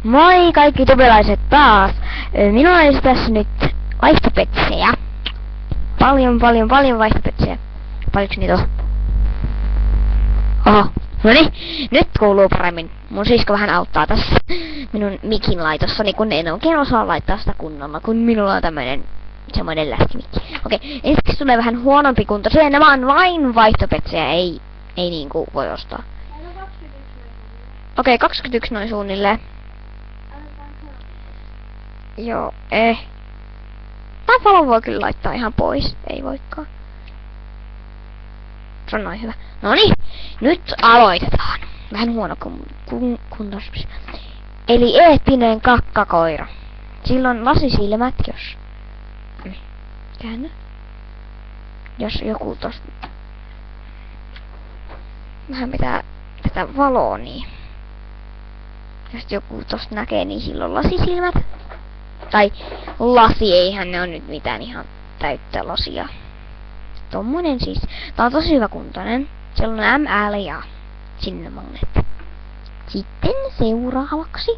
Moi kaikki tubelaiset taas! Minulla olisi tässä nyt vaihtopetsejä. Paljon vaihtopetsejä. Paljonko niitä on? Oho, noniin. Nyt kuuluu paremmin. Mun sisko vähän auttaa tässä minun mikin laitossani, kun en oikein osaa laittaa sitä kunnolla, kun minulla on tämmönen semmoinen läskimikki. Okei, ensiksi tulee vähän huonompi kunto. Nämä on vain vaihtopetsejä, ei niinku voi ostaa. Okei, 21 noin suunnilleen. Joo, tää palo voi kyllä laittaa ihan pois. Ei voikaan. Se on noin hyvä. Noniin, nyt aloitetaan. Vähän huono kuntos. Eli eeppinen kakkakoira. Silloin lasisilmät, jos... Käännä. Jos joku tosta... Vähän pitää tätä valoa, niin... Jos joku tosta näkee, niin silloin lasisilmät. Tai lasi, eihän ne on nyt mitään ihan täyttä lasia. Tommonen siis. Tää on tosi hyvä kuntoinen. Siellä on ML ja sinne magneetti. Sitten seuraavaksi.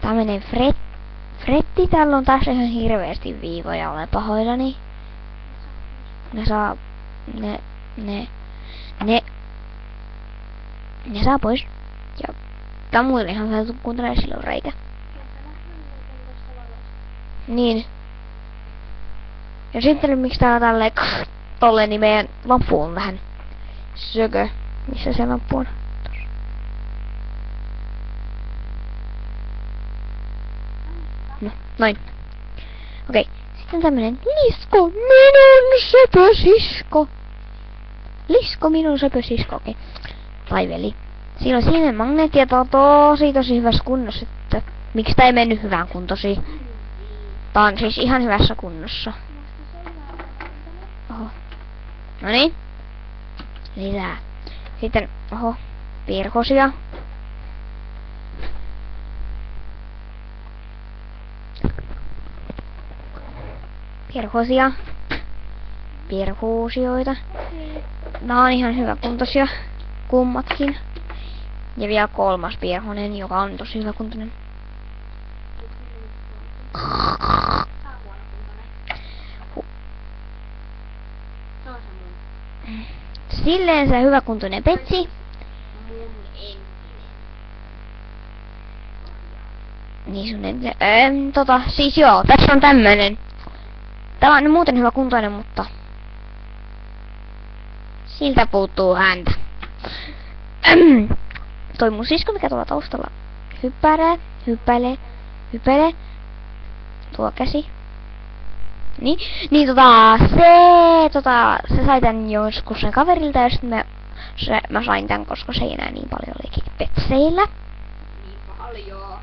Tämmönen fretti. Täällä on tässä ihan hirveästi viivoja. Olen pahoillani. Ne saa pois. Ja tää on muille ihan hyvä kuntoinen, sillä on reikä. Niin. Ja sitten miksi täällä tälleen tolleen, niin meidän lamppu on vähän sökö. Missä se lamppu on? Tossa. No, noin. Okei. Sitten tämmönen Lisko, minun söpösisko. Lisko, minun söpösisko. Okei. Tai veli. Siinä on sinne magneetti ja tää on tosi hyvässä kunnossa, että miksi tää ei mennyt hyvään kuntosi. Tää on siis ihan hyvässä kunnossa. Oho. Noniin. Lisää. Sitten, oho, perhosia. Perhosioita. Nää on ihan hyvä kuntoisia. Kummatkin. Ja vielä kolmas perhonen, joka on tosi hyvä kuntoinen. Silleen se hyväkuntoinen petsi. Niin sun entinen. Siis joo, tässä on tämmönen. Tää on muuten hyvä kuntoinen, mutta siltä puuttuu häntä. Toi mun sisko, mikä tuolla taustalla hyppäilee. Tuo käsi. Niin se sai tän joskus sen kaverilta ja sitten mä sain tän, koska se ei enää niin paljon leiki petseillä. Niin paljon.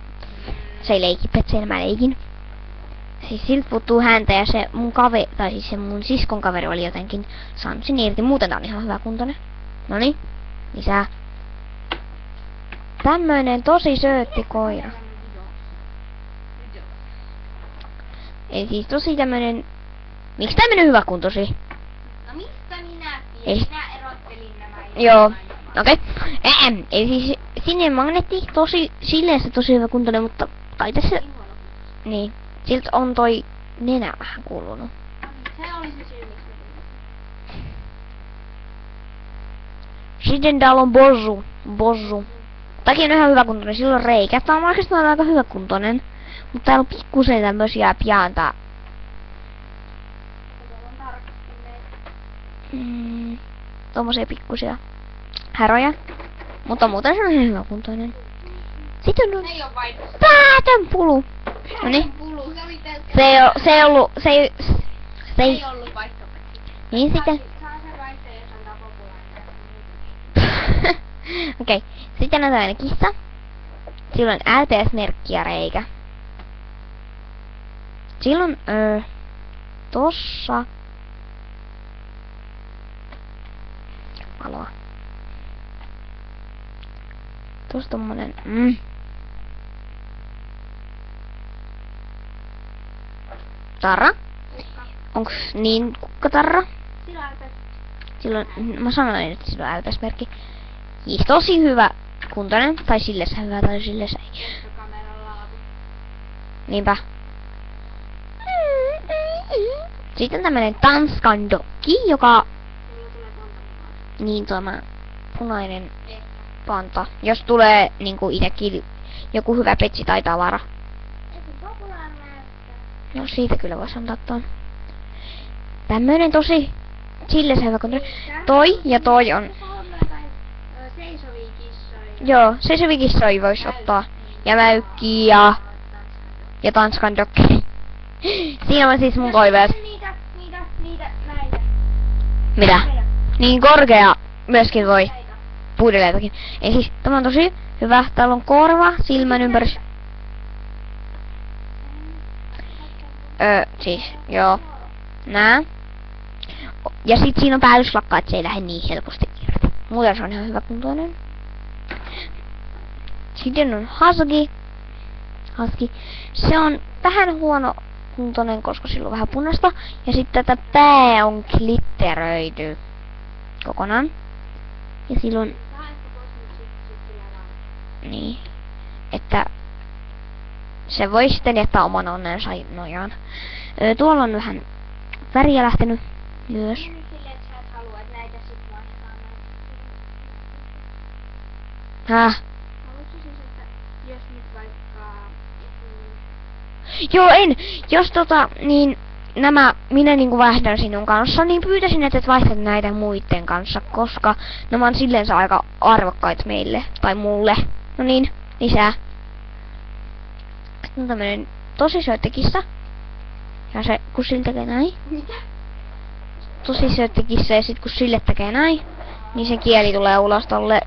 Se ei leiki petseillä, mä leikin. Siis siltä puuttuu häntä ja se mun se mun siskon kaveri oli jotenkin saanut sen irti. Muuten tää on ihan hyvä kuntoinen. Noniin, lisää. Tämmöinen tosi söötti koira. Eli siis tosi tämmönen... Miksi tämmönen hyvä kuntosi? No mistä minä tiedän? Minä erottelin nämä. Joo, okei. Eli siis sinne magneetti, silleen se tosi hyvä kuntoinen, mutta kai tässä... Niin. Siltä on toi nenä vähän kulunut. Se oli se syy, miksi mä Sitten täällä on Bozzu. Tämäkin on ihan hyvä kuntoinen, sillä on reikä. Tää on oikeastaan aika hyvä kuntoinen. Mutta täällä on pikkusen tämmösiä pianta. Tommosia pikkusia häroja. Mutta muuten se on ihan hyvä kuntoinen. Sitten on päätönpulu. Noniin. Se ei ollut vaihtopetsi. Niin sitten. Saa se vaihtaa, jos antaa populainen. Okei. Sitten on tämmönen kissa. Sillä on LPS-merkki ja reikä. Silloin tossa valoa. Tossa tommonen tarra. Onks niin kukkatarra? Silloin mä sanoin, että sillä on LPS-merkki. Siis tosi hyvä kuntoinen, tai sille se hyvä, tai sille se ei. Niinpä. Sitten tämmönen Tanskan dokki, joka... Niin tämä punainen panta. Jos tulee niinku itekin joku hyvä petsi tai tavara. No siitä kyllä vois antaa ton. Tämmönen tosi sille se hyvä, kun toi ja toi on... Joo, seisovia kissoja vois ottaa. Ja mäykki ja Tanskan dokki. Siinä on siis mun toiveet. Näitä. Mitä? Niin korkea myöskin voi puudeleitakin. Ei siis, tämä on tosi hyvä. Täällä on korva, silmän ympärys. Siis, joo. Nää. Ja sit siinä on päällyslakka, et se ei lähde niin helposti irti. Muuten se on ihan hyvä kuntoinen. Sitten on Husky. Se on vähän huono kuntoinen, koska sillä on vähän punaista. Ja sitten tätä pää on glitteröity kokonaan. Ja silloin... Niin. Että... Se voi sitten jättää oman onnensa nojaan. Tuolla on vähän väriä lähtenyt myös. Häh? Joo, en. Jos niin minä niinku vaihdan sinun kanssa, niin pyytäisin, että et vaihdat näitä muiden kanssa, koska nämä on silleensä aika arvokkaita meille, tai mulle. No niin, lisää. Sitten on tämmönen tosi sööttikissa. Ja se, kun sille tekee näin. Mitä? Tosi sööttikissa, ja sit kun sille tekee näin, niin se kieli tulee ulos tolle.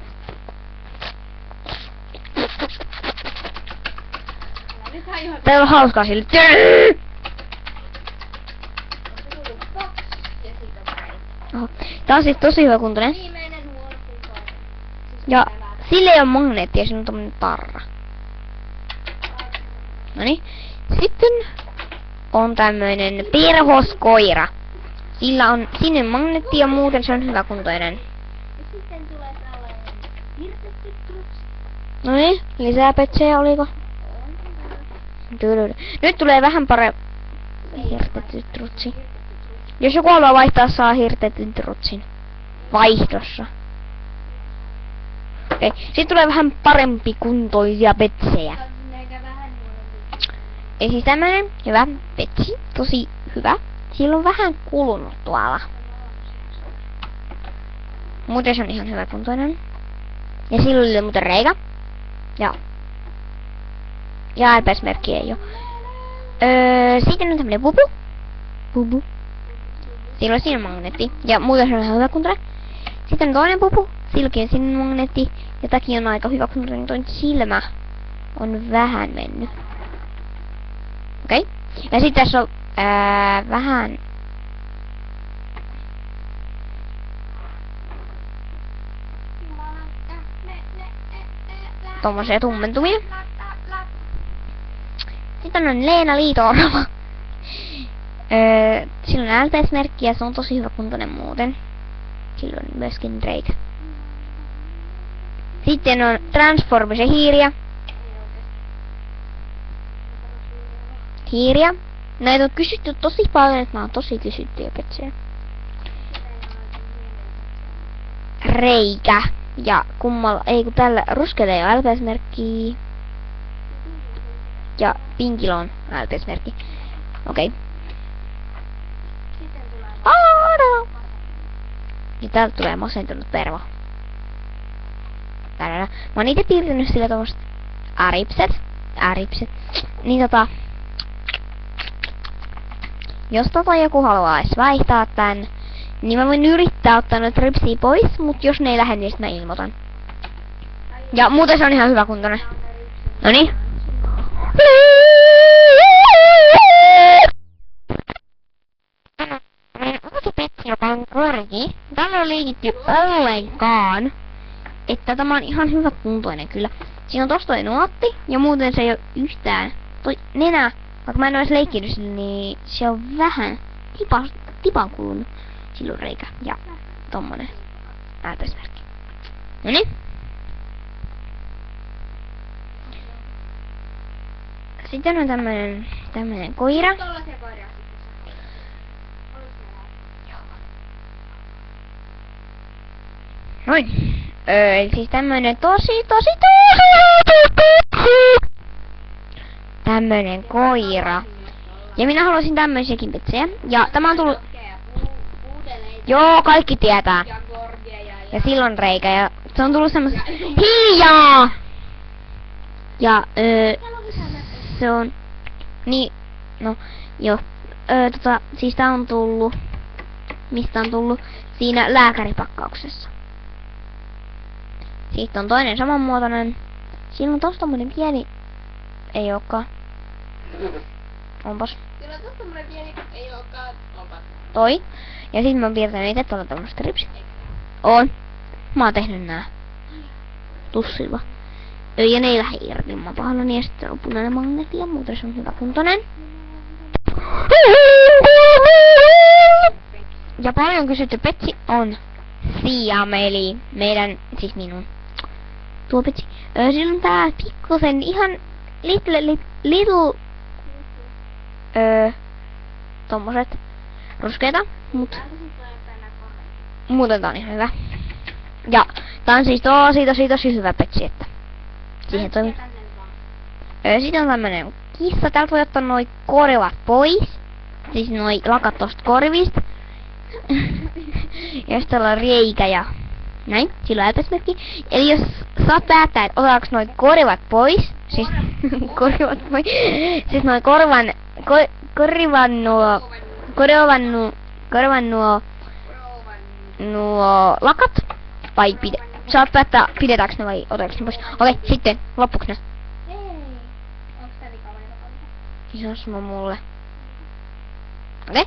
Tää on hauskaa sille. Oho. Tää on siis tosi hyvä kuntoinen. Ja sille ei oo magneettia, siinä on tommonen tarra. Noniin. Sitten on tämmöinen perhoskoira. Sillä on sinne magneetti ja muuten se on hyvä kuntoinen. Ja sitten tulee tällainen hirtetty trutsi. Noniin, lisää petsejä oliko? Nyt tulee vähän parempi hirtetty trutsi. Jos joku haluaa vaihtaa, saa hirtetyn trutsin. Vaihdossa. Okei, sitten tulee vähän parempi kuntoisia petsejä. Ei siis tämmönen hyvä petsi, tosi hyvä. Sillä on vähän kulunut tuolla. Muuten se on ihan hyvä kuntoinen. Ja sillä oli muuten reikä. Ja RPS-merkki ei oo. Sitten on tämmönen pupu. Silloin siinä on magneetti. Ja muuten se on ihan hyvä kuntoinen. Sitten on toinen pupu. Silläkin on sinne magneetti. Ja tämäkin on aika hyvä kuntoinen. Toinen silmä on vähän mennyt. Okei. Ja sitten tässä on vähän... tommosia tummentumia. Sitten on Leena Liito-orava. Sillä on LTS-merkki ja se on tosi hyvä kuntoinen muuten. Sillä on myöskin reikä. Sitten on Transformisen hiiriä. Näitä on kysytty tosi paljon, että mä oon tosi kysyttyjä petsejä. Reikä. Ja kummalla, ei kun tällä ruskealla ei oo LPS-merkkiä. Ja pinkillä on LPS-merkki. Okei. Ja täältä tulee masentunut pervo. Täällä. Mä oon ite piirtänyt sillä tommoset äripset. Niin jos joku haluaa edes vaihtaa tän, niin mä voin yrittää ottaa noita ripsiä pois, mut jos ne ei lähde, niin sit mä ilmoitan. Ja muuten se on ihan hyvä kuntoinen. Noniin. Uusi petsi, joka on korki. Tällä on liikitty ollenkaan. Että tämä on ihan hyvä kuntoinen kyllä. Siinä on tossa toi nuotti, ja muuten se ei oo yhtään. Toi nenä, vaikka mä en oo edes leikkinyt sille, niin se on vähän tipan kulunut. Silloin reikä ja tommonen äätösmerkki. Noniin. sitten on tämmönen koira. Tollasia koiria sitten saa. Olis siellä? Noin. Eli siis tämmönen tosi tämmönen koira. Ja minä haluaisin tämmöisiäkin petsejä. Ja tämä on tullut... Joo, kaikki tietää. Ja gorgeja Ja silloin reikä. Ja se on tullut semmos... Hiljaa! Ja se on... Niin... No, joo. Siis tää on tullut... Mistä on tullut? Siinä lääkäripakkauksessa. Sitten on toinen samanmuotoinen. Siinä on tossa tommonen pieni... Ei ookaan. Onpas. Kyllä tossa tommonen pieni ei ookaan. Onpas. Toi. Ja sit mä oon piirtänyt itse tuolla tämmöset ripsit. On. Mä oon tehnyt nää. Tussilla. Ja ne ei lähde irti. Mä oon pahallani ja sitten on punainen magneetti ja muuten se on hyvä kuntoinen. Ja paljon kysytty petsi on Siam, eli meidän, siis minun. Tuo petsi. Siinä on tää pikkusen ihan little tommoset ruskeita, mut muuten tää on ihan hyvä. Ja tää on siis tosi hyvä petsi, että siihen toimii. Sitten on tämmönen kissa, täältä voi ottaa noi korvat pois. Siis noi lakat tosta korvista. Ja sitten täällä on reikä ja näin, sillä on äpäsmerkki. Eli jos saat päättää, että otetaanko noi korvat pois, siis korvat pois, siis noi korvan nuo lakat, vai saat päättää, pidetäänkö ne vai otetaanko ne pois. Okei, sitten loppuks ne. Ei. Onks tää vika vai vika? Jos mä mulle. Okei.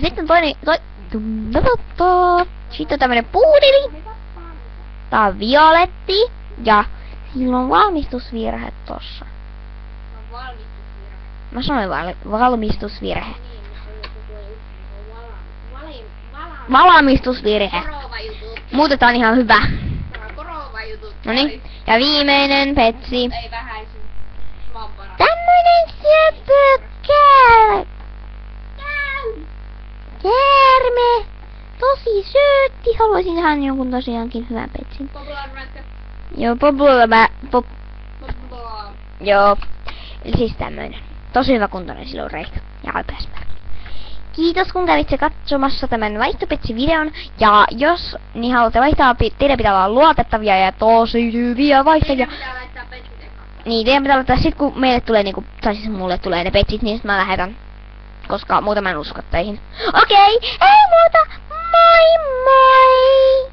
Sitten toinen, sitten on tämmönen puudeli. Tää on violetti. Ja sillä on valmistusvirhe tossa. On valmistusvirhe. Mä sanoin valmistusvirhe. Valmistusvirhe. Korova jutut. Muutetaan ihan hyvä. Korova jutut. Noniin. Ja viimeinen petsi. Ei vähäisin. Vampara. Tämmönen käärme. Tosi söötti. Haluaisin ihan jonkun tosiaankin hyvän petsin. Joo, Joo. Eli siis tämmönen. Tosi hyvä kuntoinen silloin reikä. Ja alpeasmerkki. Kiitos kun kävitte katsomassa tämän vaihtopetsivideon. Ja jos niin haluatte vaihtaa, teidän pitää olla luotettavia ja tosi hyviä vaihtajia. Niin, teidän pitää laittaa sit kun meille tulee niinku, tai siis mulle tulee ne petsit, niin sit mä lähetän. Koska muuten mä en usko teihin. Okei, ei muuta. Moi moi!